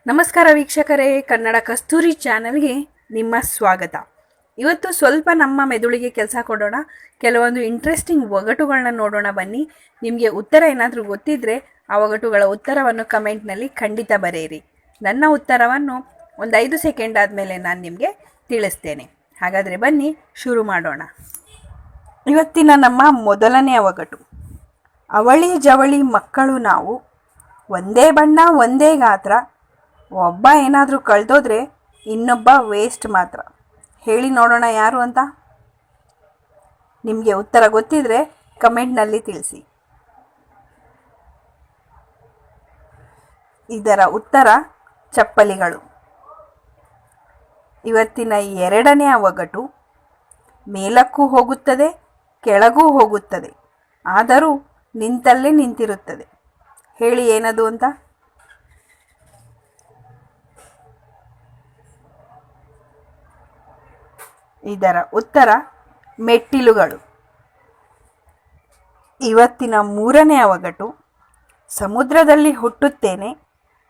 ನಮಸ್ಕಾರ ವೀಕ್ಷಕರೇ, ಕನ್ನಡ ಕಸ್ತೂರಿ ಚಾನೆಲ್ಗೆ ನಿಮ್ಮ ಸ್ವಾಗತ. ಇವತ್ತು ಸ್ವಲ್ಪ ನಮ್ಮ ಮೆದುಳಿಗೆ ಕೆಲಸ ಕೊಡೋಣ, ಕೆಲವೊಂದು ಇಂಟ್ರೆಸ್ಟಿಂಗ್ ಒಗಟುಗಳನ್ನ ನೋಡೋಣ ಬನ್ನಿ. ನಿಮಗೆ ಉತ್ತರ ಏನಾದರೂ ಗೊತ್ತಿದ್ದರೆ ಆ ಒಗಟುಗಳ ಉತ್ತರವನ್ನು ಕಮೆಂಟ್ನಲ್ಲಿ ಖಂಡಿತ ಬರೆಯಿರಿ. ನನ್ನ ಉತ್ತರವನ್ನು ಒಂದು 5 ಸೆಕೆಂಡ್ ಆದಮೇಲೆ ನಾನು ನಿಮಗೆ ತಿಳಿಸ್ತೇನೆ. ಹಾಗಾದರೆ ಬನ್ನಿ ಶುರು ಮಾಡೋಣ. ಇವತ್ತಿನ ನಮ್ಮ ಮೊದಲನೆಯ ಒಗಟು. ಅವಳಿ ಜವಳಿ ಮಕ್ಕಳು ನಾವು, ಒಂದೇ ಬಣ್ಣ ಒಂದೇ ಗಾತ್ರ, ಒಬ್ಬ ಏನಾದರೂ ಕಳೆದೋದ್ರೆ ಇನ್ನೊಬ್ಬ ವೇಸ್ಟ್ ಮಾತ್ರ. ಹೇಳಿ ನೋಡೋಣ ಯಾರು ಅಂತ. ನಿಮಗೆ ಉತ್ತರ ಗೊತ್ತಿದ್ರೆ ಕಮೆಂಟ್ನಲ್ಲಿ ತಿಳಿಸಿ. ಇದರ ಉತ್ತರ ಚಪ್ಪಲಿಗಳು. ಇವತ್ತಿನ ಎರಡನೆಯ ಒಗಟು. ಮೇಲಕ್ಕೂ ಹೋಗುತ್ತದೆ ಕೆಳಗೂ ಹೋಗುತ್ತದೆ, ಆದರೂ ನಿಂತಲ್ಲೇ ನಿಂತಿರುತ್ತದೆ. ಹೇಳಿ ಏನದು ಅಂತ. ಇದರ ಉತ್ತರ ಮೆಟ್ಟಿಲುಗಳು. ಇವತ್ತಿನ ಮೂರನೆಯ ಒಗಟು. ಸಮುದ್ರದಲ್ಲಿ ಹುಟ್ಟುತ್ತೇನೆ,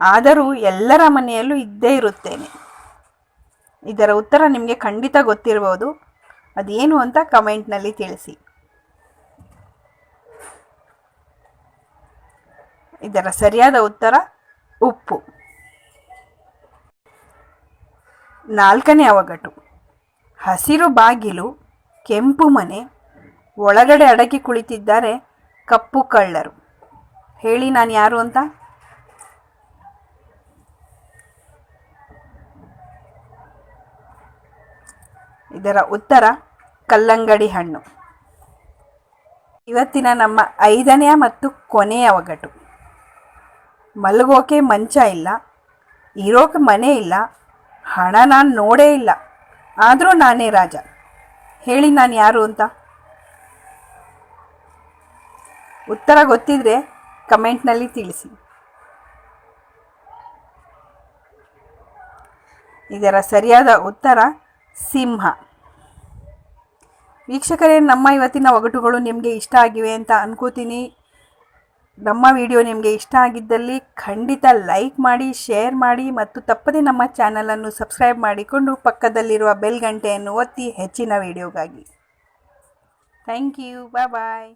ಆದರೂ ಎಲ್ಲರ ಮನೆಯಲ್ಲೂ ಇದ್ದೇ ಇರುತ್ತೇನೆ. ಇದರ ಉತ್ತರ ನಿಮಗೆ ಖಂಡಿತ ಗೊತ್ತಿರಬಹುದು. ಅದೇನು ಅಂತ ಕಮೆಂಟ್ನಲ್ಲಿ ತಿಳಿಸಿ. ಇದರ ಸರಿಯಾದ ಉತ್ತರ ಉಪ್ಪು. ನಾಲ್ಕನೇ ಒಗಟು. ಹಸಿರು ಬಾಗಿಲು ಕೆಂಪು ಮನೆ, ಒಳಗಡೆ ಅಡಗಿ ಕುಳಿತಿದ್ದಾರೆ ಕಪ್ಪು ಕಳ್ಳರು. ಹೇಳಿ ನಾನು ಯಾರು ಅಂತ. ಇದರ ಉತ್ತರ ಕಲ್ಲಂಗಡಿ ಹಣ್ಣು. ಇವತ್ತಿನ ನಮ್ಮ 5ನೇ ಮತ್ತು ಕೊನೆಯ ಒಗಟು. ಮಲಗೋಕೆ ಮಂಚ ಇಲ್ಲ, ಇರೋಕೆ ಮನೆ ಇಲ್ಲ, ಹಣ ನಾನು ನೋಡೇ ಇಲ್ಲ, ಆದರೂ ನಾನೇ ರಾಜ. ಹೇಳಿ ನಾನು ಯಾರು ಅಂತ. ಉತ್ತರ ಗೊತ್ತಿದ್ರೆ ಕಮೆಂಟ್ನಲ್ಲಿ ತಿಳಿಸಿ. ಇದರ ಸರಿಯಾದ ಉತ್ತರ ಸಿಂಹ. ವೀಕ್ಷಕರೇ, ನಮ್ಮ ಇವತ್ತಿನ ಒಗಟುಗಳು ನಿಮಗೆ ಇಷ್ಟ ಆಗಿವೆ ಅಂತ ಅನ್ಕೋತೀನಿ. ನಮ್ಮ ವಿಡಿಯೋ ನಿಮಗೆ ಇಷ್ಟ ಆಗಿದ್ದಲ್ಲಿ ಖಂಡಿತ ಲೈಕ್ ಮಾಡಿ, ಶೇರ್ ಮಾಡಿ ಮತ್ತು ತಪ್ಪದೆ ನಮ್ಮ ಚಾನಲನ್ನು ಸಬ್ಸ್ಕ್ರೈಬ್ ಮಾಡಿಕೊಂಡು ಪಕ್ಕದಲ್ಲಿರುವ ಬೆಲ್ ಗಂಟೆಯನ್ನು ಒತ್ತಿ ಹೆಚ್ಚಿನ ವಿಡಿಯೋಗಾಗಿ. Thank you. ಬಾಯ್.